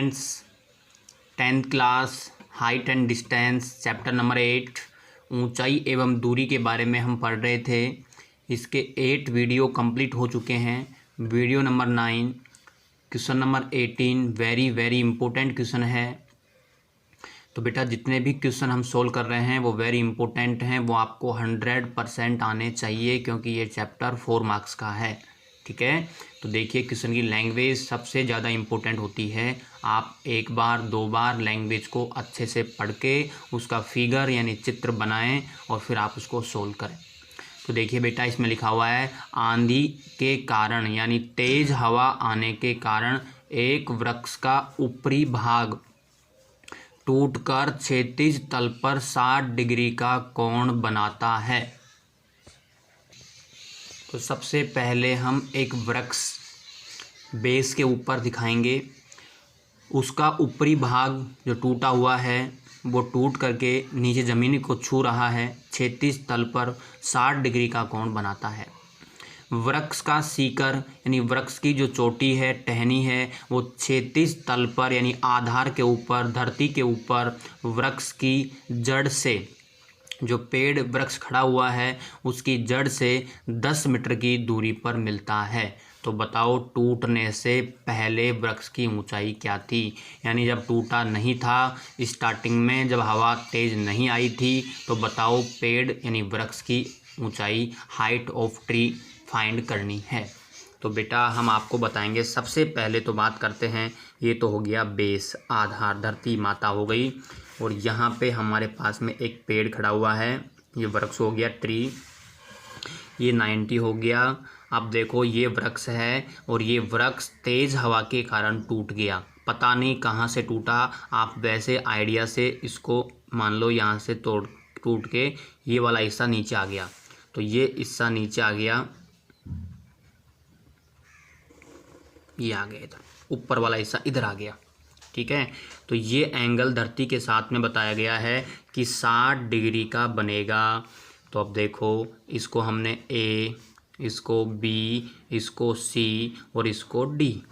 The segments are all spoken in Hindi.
Students, 10th class height and distance chapter number 8 ऊंचाई एवं दूरी के बारे में हम पढ़ रहे थे। इसके 8 वीडियो कंप्लीट हो चुके हैं। Video number 9 question number 18 very very important question है। तो बेटा जितने भी क्वेश्चन हम सोल्व कर रहे हैं वो वेरी इंपॉर्टेंट हैं, वो आपको 100% आने चाहिए क्योंकि ये चैप्टर 4 मार्क्स का है। ठीक है, तो देखिए क्वेश्चन की लैंग्वेज सबसे ज़्यादा इम्पोर्टेंट होती है। आप एक बार 2 बार लैंग्वेज को अच्छे से पढ़ के उसका फिगर यानी चित्र बनाएं और फिर आप उसको सोल्व करें। तो देखिए बेटा इसमें लिखा हुआ है आंधी के कारण यानी तेज हवा आने के कारण एक वृक्ष का ऊपरी भाग टूटकर क्षैतिज तल पर 60 डिग्री का कोण बनाता है। तो सबसे पहले हम एक वृक्ष बेस के ऊपर दिखाएंगे। उसका ऊपरी भाग जो टूटा हुआ है वो टूट करके नीचे ज़मीन को छू रहा है, क्षैतिज तल पर 60 डिग्री का कोण बनाता है। वृक्ष का सीकर यानी वृक्ष की जो चोटी है, टहनी है, वो क्षैतिज तल पर यानी आधार के ऊपर, धरती के ऊपर वृक्ष की जड़ से, जो पेड़ वृक्ष खड़ा हुआ है उसकी जड़ से 10 मीटर की दूरी पर मिलता है। तो बताओ टूटने से पहले वृक्ष की ऊंचाई क्या थी? यानी जब टूटा नहीं था, स्टार्टिंग में जब हवा तेज नहीं आई थी, तो बताओ पेड़ यानी वृक्ष की ऊंचाई, हाइट ऑफ ट्री फाइंड करनी है। तो बेटा हम आपको बताएंगे। सबसे पहले तो बात करते हैं, ये तो हो गया बेस, आधार, धरती माता हो गई, और यहाँ पे हमारे पास में एक पेड़ खड़ा हुआ है, ये वृक्ष हो गया, ट्री, ये 90 हो गया। अब देखो ये वृक्ष है और ये वृक्ष तेज हवा के कारण टूट गया। पता नहीं कहाँ से टूटा, आप वैसे आइडिया से इसको मान लो यहाँ से टूट के ये वाला हिस्सा नीचे आ गया। तो ये हिस्सा नीचे आ गया, ये आ गया इधर, ऊपर वाला हिस्सा इधर आ गया। ठीक है, तो ये एंगल धरती के साथ में बताया गया है कि 60 डिग्री का बनेगा। तो अब देखो इसको हमने ए, इसको बी, इसको सी और इसको डी।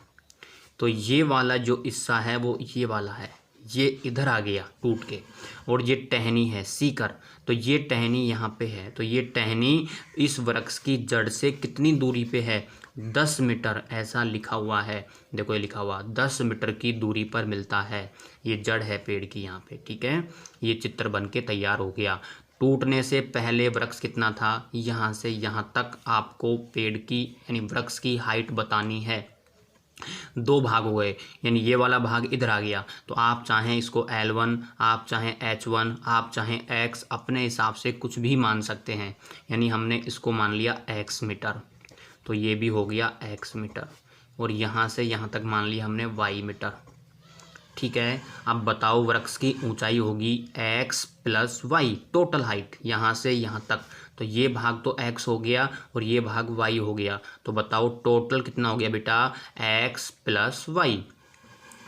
तो ये वाला जो हिस्सा है वो ये वाला है, ये इधर आ गया टूट के, और ये टहनी है सीकर, तो ये टहनी यहाँ पे है। तो ये टहनी इस वृक्ष की जड़ से कितनी दूरी पे है? 10 मीटर, ऐसा लिखा हुआ है। देखो ये लिखा हुआ 10 मीटर की दूरी पर मिलता है। ये जड़ है पेड़ की यहाँ पे। ठीक है, ये चित्र बन के तैयार हो गया। टूटने से पहले वृक्ष कितना था? यहाँ से यहाँ तक आपको पेड़ की यानी वृक्ष की हाइट बतानी है। 2 भाग हुए, यानी ये वाला भाग इधर आ गया। तो आप चाहें इसको L1, आप चाहें H1, आप चाहें X, अपने हिसाब से कुछ भी मान सकते हैं। यानी हमने इसको मान लिया X मीटर, तो ये भी हो गया X मीटर, और यहाँ से यहाँ तक मान लिया हमने Y मीटर। ठीक है, अब बताओ वृक्ष की ऊंचाई होगी X + Y, टोटल हाइट यहाँ से यहाँ तक। तो ये भाग तो X हो गया और ये भाग Y हो गया। तो बताओ टोटल कितना हो गया बेटा? X + Y।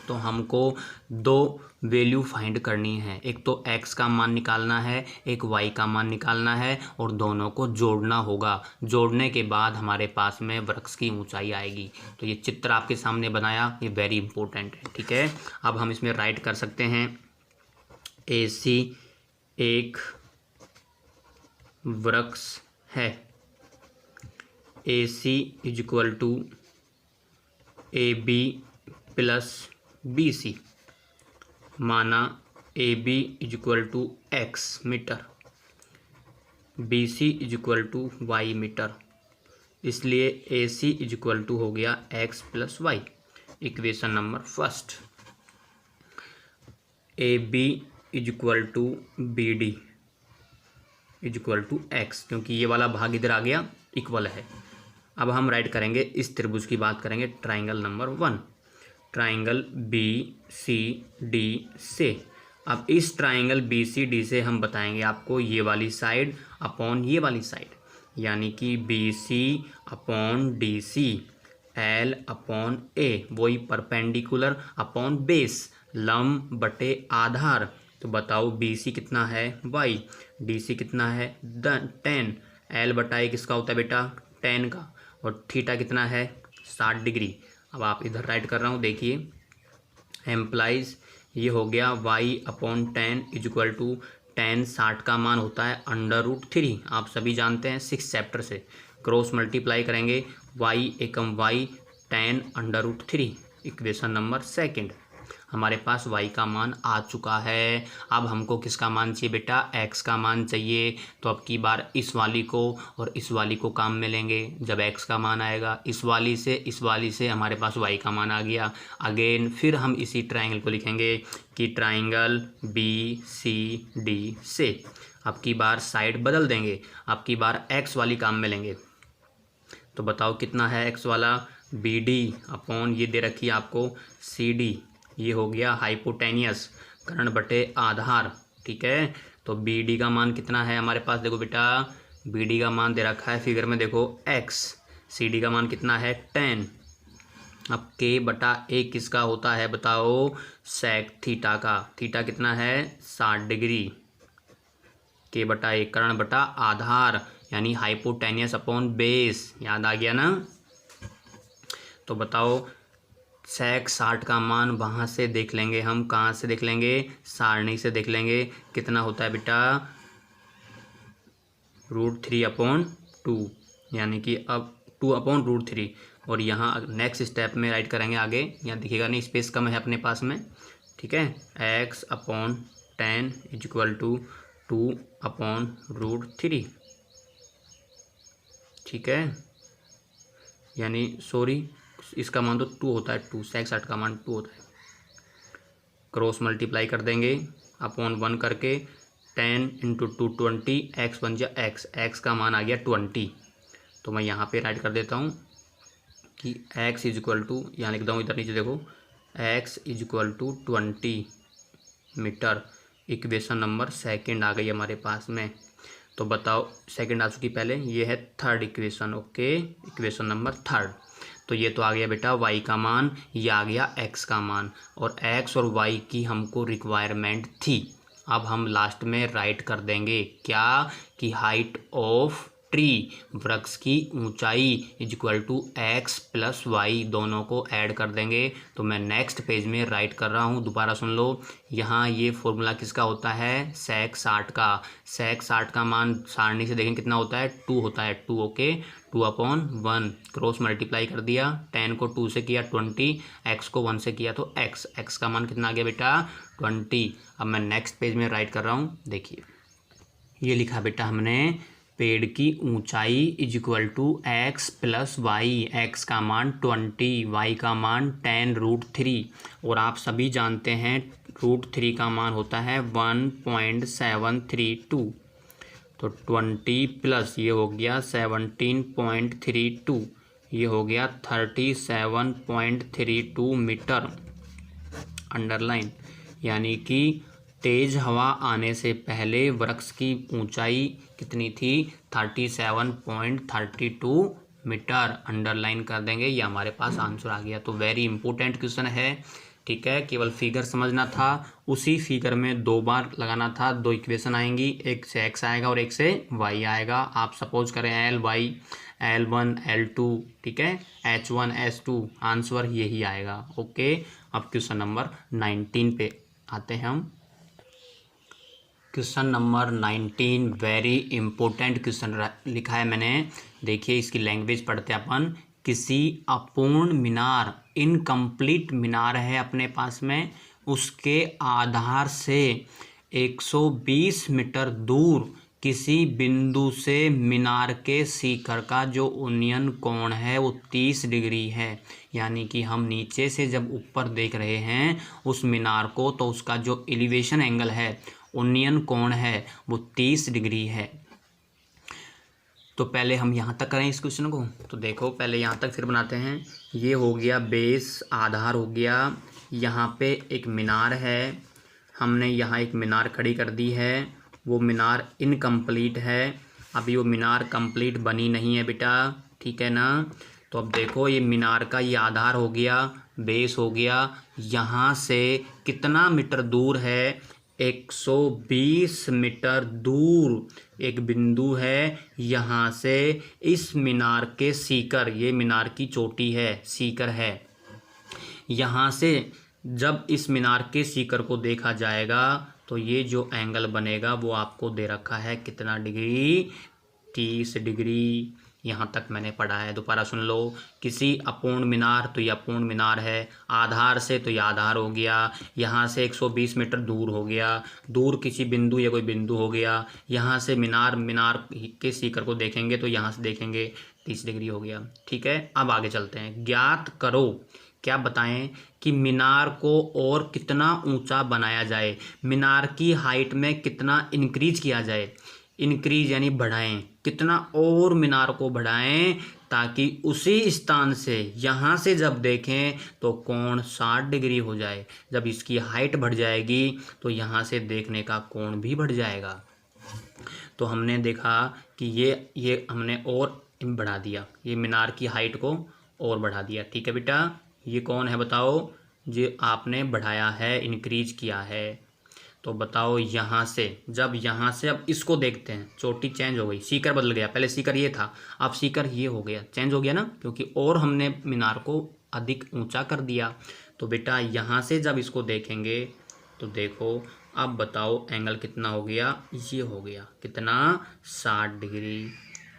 तो हमको 2 वैल्यू फाइंड करनी है, एक तो x का मान निकालना है, एक y का मान निकालना है, और दोनों को जोड़ना होगा। जोड़ने के बाद हमारे पास में वृक्ष की ऊंचाई आएगी। तो ये चित्र आपके सामने बनाया, ये वेरी इंपॉर्टेंट है। ठीक है, अब हम इसमें राइट कर सकते हैं AC एक वृक्ष है, AC = AB + BC, माना AB = X metre, BC = Y metre, इसलिए AC = हो गया X + Y। Equation number first, AB = BD = X, क्योंकि ये वाला भाग इधर आ गया, इक्वल है। अब हम राइट करेंगे, इस त्रिभुज की बात करेंगे, ट्राइंगल नंबर 1, ट्राइंगल BCD से। अब इस ट्राइंगल BCD से हम बताएंगे आपको ये वाली साइड अपॉन ये वाली साइड, यानी कि BC/DC, L/A, वही परपेंडिकुलर अपॉन बेस, लंब बटे आधार। तो बताओ BC कितना है? Y, DC कितना है? 10, L/A किसका होता है बेटा? 10 का, और थीटा कितना है? 60 डिग्री। अब आप इधर राइट कर रहा हूँ, देखिए एम्प्लाइज ये हो गया y/10 इज इक्वल टू 10 60 का मान होता है √3, आप सभी जानते हैं 6 चैप्टर से। क्रॉस मल्टीप्लाई करेंगे y एकम y 10 √3, इक्वेशन नंबर सेकंड। हमारे पास y का मान आ चुका है। अब हमको किसका मान चाहिए बेटा, x का मान चाहिए। तो अब की बार इस वाली को और इस वाली को काम में लेंगे। जब x का मान आएगा इस वाली से हमारे पास y का मान आ गया। अगेन फिर हम इसी ट्राइंगल को लिखेंगे कि ट्राइंगल BCD से अब की बार साइड बदल देंगे, अब की बार x वाली काम में लेंगे। तो बताओ कितना है x वाला, BD अपॉन ये दे रखी है आपको CD, ये हो गया हाइपोटेनियस कर्ण बटे आधार, ठीक है। तो BD का मान कितना है हमारे पास, देखो बेटा BD का मान दे रखा है फिगर में, देखो x, CD का मान कितना है 10। अब K/A किसका होता है बताओ, सेक थीटा का। थीटा कितना है 60 डिग्री। K/A कर्ण बटा आधार यानी हाइपोटेनियस अपॉन बेस, याद आ गया ना। तो बताओ सेक 60 का मान वहाँ से देख लेंगे हम, कहाँ से देख लेंगे, सारणी से देख लेंगे। कितना होता है बेटा √3/2, यानी कि अब 2/√3। और यहाँ नेक्स्ट स्टेप में राइट करेंगे आगे, यहाँ दिखेगा नहीं स्पेस कम है अपने पास में, ठीक है। x/10 इज इक्वल टू 2/√3, ठीक है। यानी सॉरी इसका मान तो 2 होता है, 2 सेक 60 का मान 2 होता है। क्रॉस मल्टीप्लाई कर देंगे अपॉन 1 करके, 10 × 2 20, x बन जा x का मान आ गया 20। तो मैं यहाँ पे राइट कर देता हूँ कि x इज इक्वल टू, यहाँ लिख दूँ इधर नीचे देखो, x is equal to 20 metre. Equation number second आ गई हमारे पास में। तो बताओ सेकंड आ चुकी पहले, ये है third equation, okay, equation number third. तो ये तो आ गया बेटा y का मान, ये आ गया x का मान, और x और y की हमको रिक्वायरमेंट थी। अब हम लास्ट में राइट कर देंगे क्या, कि हाइट ऑफ ट्री, वृक्ष की ऊंचाई is equal to x + y, दोनों को ऐड कर देंगे। तो मैं नेक्स्ट पेज में राइट कर रहा हूँ, दोबारा सुन लो। यहाँ ये फॉर्मूला किसका होता है, सेक 60 का। सेक 60 का मान सारणी से देखें कितना होता है, 2 होता है, 2, ओके। 2/1 क्रॉस मल्टीप्लाई कर दिया, 10 को 2 से किया 20, x को 1 से किया तो x का मान कितना आ गया बेटा 20। अब मैं नेक्स्ट पेज में राइट कर रहा हूँ, देखिए ये लिखा बेटा हमने, पेड़ की ऊंचाई is equal to x + y, x का मान 20, y का मान 10√3, और आप सभी जानते हैं √3 का मान होता है 1.732। तो 20 प्लस ये हो गया 17.32, ये हो गया 37.32 मीटर, अंडरलाइन। यानी कि तेज हवा आने से पहले वृक्ष की ऊंचाई कितनी थी, 37.32 मीटर, अंडरलाइन कर देंगे। ये हमारे पास आंसर आ गया। तो वेरी इंपॉर्टेंट क्वेश्चन है, ठीक है। केवल फिगर समझना था, उसी फिगर में 2 बार लगाना था, 2 इक्वेशन आएंगी, एक से x आएगा और एक से y आएगा। आप सपोज करें L/y, L1 L2, ठीक है, H1 H2, आंसर यही आएगा, ओके। अब क्वेश्चन नंबर 19 पे आते हैं हम। Question number 19 very important question लिखा है मैंने, देखिए इसकी लैंग्वेज पढ़ते हैं अपन। किसी अपूर्ण मीनार, इनकम्प्लीट मीनार है अपने पास में, उसके आधार से 120 मीटर दूर किसी बिंदु से मीनार के शिखर का जो उन्नयन कोण है वो 30 डिग्री है। यानी कि हम नीचे से जब ऊपर देख रहे हैं उस मीनार को, तो उसका जो एलिवेशन एंगल है, उन्नयन कोण है, वो 30 डिग्री है। तो पहले हम यहाँ तक करें इस क्वेश्चन को। तो देखो पहले यहाँ तक फिर बनाते हैं। ये हो गया बेस, आधार हो गया, यहाँ पे एक मीनार है, हमने यहाँ एक मीनार खड़ी कर दी है, वो मीनार इनकम्प्लीट है, अभी वो मीनार कंप्लीट बनी नहीं है बेटा, ठीक है ना। तो अब देखो ये मीनार का ये आधार हो गया, बेस हो गया, यहाँ से कितना मीटर दूर है, 120 मीटर दूर एक बिंदु है, यहाँ से इस मीनार के शिखर, ये मीनार की चोटी है, शिखर है, यहाँ से जब इस मीनार के सीकर को देखा जाएगा तो ये जो एंगल बनेगा वो आपको दे रखा है कितना डिग्री, 30 डिग्री। यहाँ तक मैंने पढ़ा है, दोबारा सुन लो। किसी अपूर्ण मीनार, तो ये अपूर्ण मीनार है। आधार से, तो ये आधार हो गया। यहाँ से 120 मीटर दूर हो गया। दूर किसी बिंदु या कोई बिंदु हो गया। यहाँ से मीनार के सीकर को देखेंगे तो यहाँ से देखेंगे 30 डिग्री हो गया। ठीक है, अब आगे चलते हैं। ज्ञात करो, क्या बताएं कि मीनार को और कितना ऊंचा बनाया जाए, मीनार की हाइट में कितना इंक्रीज किया जाए। इंक्रीज यानी बढ़ाएं, कितना और मीनार को बढ़ाएं ताकि उसी स्थान से यहाँ से जब देखें तो कोण 60 डिग्री हो जाए। जब इसकी हाइट बढ़ जाएगी तो यहाँ से देखने का कोण भी बढ़ जाएगा। तो हमने देखा कि ये हमने और बढ़ा दिया, ये मीनार की हाइट को और बढ़ा दिया। ठीक है बेटा, ये कौन है बताओ, जो आपने बढ़ाया है, इंक्रीज किया है। तो बताओ यहाँ से, जब यहाँ से अब इसको देखते हैं, चोटी चेंज हो गई, सीकर बदल गया। पहले सीकर ये था, अब सीकर ये हो गया, चेंज हो गया ना, क्योंकि और हमने मीनार को अधिक ऊंचा कर दिया। तो बेटा यहाँ से जब इसको देखेंगे तो देखो, अब बताओ एंगल कितना हो गया, ये हो गया कितना, 60 डिग्री।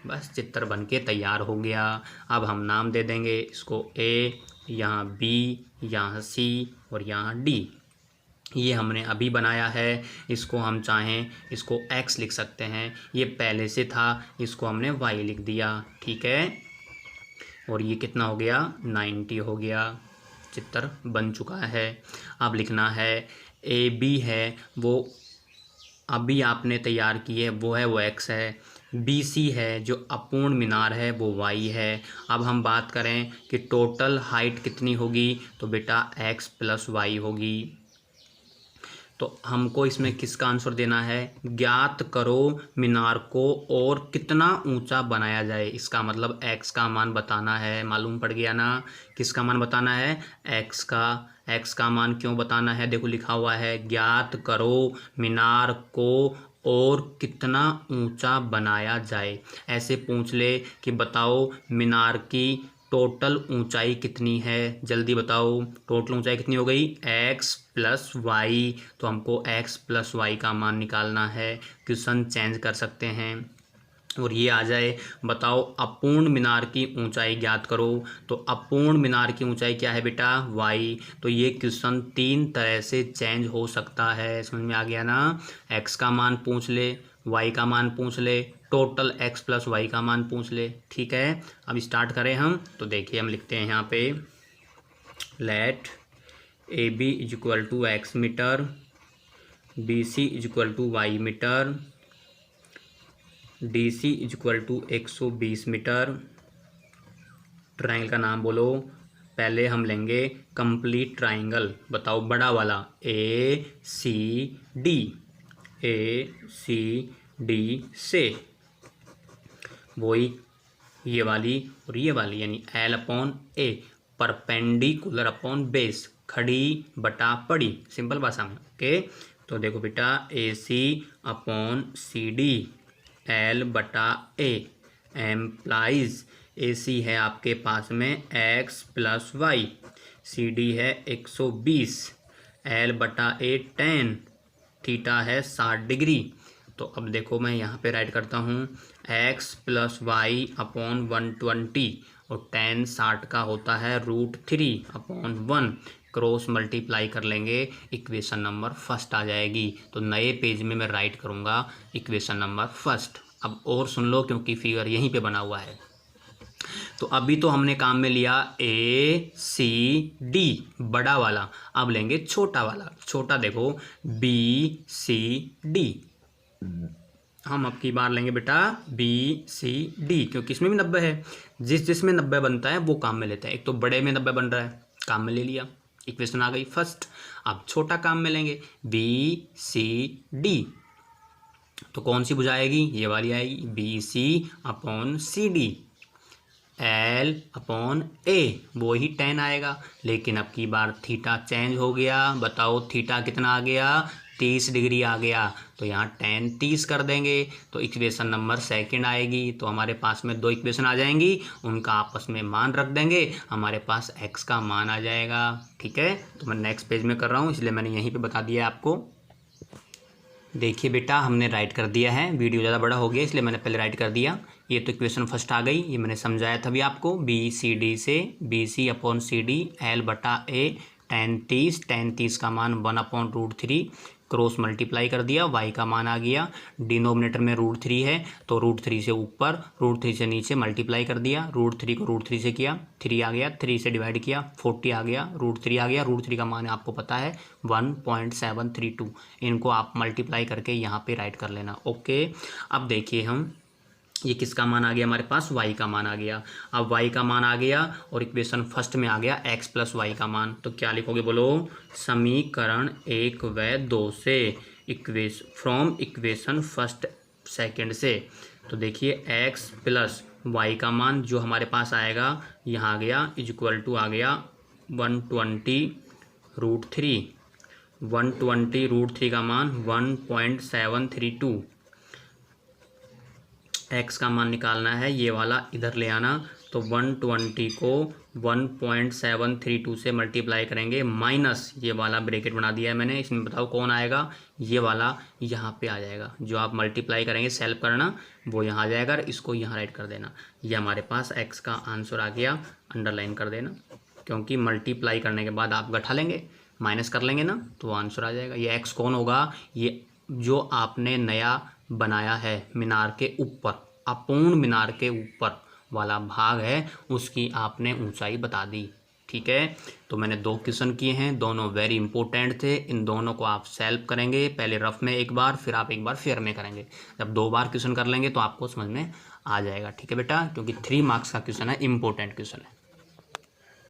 बस चित्र बन के तैयार हो गया। अब हम नाम दे देंगे इसको A, यहाँ B, यहाँ C और यहाँ D। ये हमने अभी बनाया है, इसको हम चाहें इसको x लिख सकते हैं। ये पहले से था, इसको हमने y लिख दिया। ठीक है, और ये कितना हो गया, 90 हो गया। चित्र बन चुका है। अब लिखना है AB है वो अभी आपने तैयार की है, वो है वो x है। BC है जो अपूर्ण मीनार है वो y है। अब हम बात करें कि टोटल हाइट कितनी होगी, तो बेटा x प्लस y होगी। तो हमको इसमें किसका आंसर देना है, ज्ञात करो मीनार को और कितना ऊंचा बनाया जाए। इसका मतलब x का मान बताना है, मालूम पड़ गया ना। किसका मान बताना है, x का मान क्यों बताना है, देखो लिखा हुआ है, ज्ञात करो मीनार को और कितना ऊंचा बनाया जाए। ऐसे पूछ ले कि बताओ मीनार की टोटल ऊंचाई कितनी है, जल्दी बताओ। टोटल ऊंचाई कितनी हो गई, x प्लस वाई। तो हमको x प्लस वाई का मान निकालना है। क्वेश्चन चेंज कर सकते हैं और ये आ जाए, बताओ अपूर्ण मीनार की ऊंचाई ज्ञात करो। तो अपूर्ण मीनार की ऊंचाई क्या है बेटा, y। तो ये क्वेश्चन 3 तरह से चेंज हो सकता है, समझ में आ गया ना। x का मान पूछ ले, y का मान पूछ ले, टोटल x प्लस वाई का मान पूछ ले। ठीक है, अब स्टार्ट करें हम। तो देखिए हम लिखते हैं यहाँ पे, let AB is equal to x metre, BC is equal to y metre, DC is equal to 120 metre. Triangle का नाम बोलो। पहले हम लेंगे कंप्लीट ट्राइंगल, बताओ बड़ा वाला, ACD से वही ये वाली और ये वाली, यानी L upon A, perpendicular upon base, खड़ी बटा पड़ी, सिंपल भाषा में। ओके, तो देखो बेटा, AC अपॉन CD, L बटा A एम्प्लाइज AC है आपके पास में x प्लस वाई, CD है 120, L बटा A 10, थीटा है 60 डिग्री। तो अब देखो मैं यहाँ पे राइट करता हूँ, x प्लस वाई अपॉन 120 और 10 60 का होता है √3 अपॉन 1, क्रॉस मल्टीप्लाई कर लेंगे, इक्वेशन नंबर फर्स्ट आ जाएगी। तो नए पेज में मैं राइट करूँगा इक्वेशन नंबर फर्स्ट। अब और सुन लो क्योंकि फिगर यहीं पे बना हुआ है। तो अभी तो हमने काम में लिया ACD बड़ा वाला, अब लेंगे छोटा वाला। छोटा देखो BCD, हम अब की बार लेंगे बेटा BCD, क्योंकि इसमें भी 90 है। जिसमें 90 बनता है वो काम में लेते हैं। एक तो बड़े में 90 बन रहा है, काम में ले लिया, इक्वेशन आ गई फर्स्ट। अब छोटा काम में लेंगे BCD, तो कौन सी बुझाएगी, ये वाली आएगी, BC upon CD, L upon A, वो ही 10 आएगा। लेकिन अब की बार थीटा चेंज हो गया, बताओ थीटा कितना आ गया, 30 डिग्री आ गया तो यहाँ tan 30 कर देंगे तो इक्वेशन नंबर सेकंड आएगी। तो हमारे पास में दो इक्वेशन आ जाएंगी, उनका आपस में मान रख देंगे, हमारे पास x का मान आ जाएगा। ठीक है, तो मैं नेक्स्ट पेज में कर रहा हूँ इसलिए मैंने यहीं पे बता दिया है आपको। देखिए बेटा, हमने राइट कर दिया है, वीडियो ज़्यादा बड़ा हो गया इसलिए मैंने पहले राइट कर दिया। ये तो इक्वेशन फर्स्ट आ गई, ये मैंने समझाया था भी आपको। BCD से BC/CD L/A tan 30 का मान 1/√3 क्रॉस मल्टीप्लाई कर दिया, y का मान आ गया। डिनोमिनेटर में √3 है तो √3 से ऊपर √3 से नीचे मल्टीप्लाई कर दिया, √3 को √3 से किया, 3 आ गया, 3 से डिवाइड किया, 40 आ गया, √3 आ गया। √3 का मान आपको पता है 1.732। इनको आप मल्टीप्लाई करके यहाँ पे राइट कर लेना। ओके, अब देखिए हम ये किसका मान आ गया, हमारे पास y का मान आ गया। अब y का मान आ गया और इक्वेशन फर्स्ट में आ गया x प्लस वाई का मान, तो क्या लिखोगे बोलो, समीकरण 1 व 2 से फ्रॉम इक्वेशन फर्स्ट सेकंड से। तो देखिए x प्लस वाई का मान जो हमारे पास आएगा यहाँ आ गया इक्वल टू आ गया 120√3। 120√3 का मान 1.732। x का मान निकालना है, ये वाला इधर ले आना, तो 120 को 1.732 से मल्टीप्लाई करेंगे, माइनस ये वाला ब्रैकेट बना दिया है मैंने, इसमें बताओ कौन आएगा, ये वाला यहाँ पे आ जाएगा। जो आप मल्टीप्लाई करेंगे सेल्फ करना वो यहाँ आ जाएगा, इसको यहाँ राइट कर देना। ये हमारे पास x का आंसर आ गया, अंडरलाइन कर देना, क्योंकि मल्टीप्लाई करने के बाद आप घटा लेंगे, माइनस कर लेंगे ना, तो आंसर आ जाएगा। ये x कौन होगा, ये जो आपने नया बनाया है मीनार के ऊपर, अपूर्ण मीनार के ऊपर वाला भाग है, उसकी आपने ऊंचाई बता दी। ठीक है, तो मैंने 2 क्वेश्चन किए हैं, दोनों वेरी इंपॉर्टेंट थे। इन दोनों को आप सॉल्व करेंगे, पहले रफ में एक बार, फिर आप एक बार फेयर में करेंगे। जब 2 बार क्वेश्चन कर लेंगे तो आपको समझ में आ जाएगा। ठीक है बेटा, क्योंकि 3 मार्क्स का क्वेश्चन है, इंपॉर्टेंट क्वेश्चन है।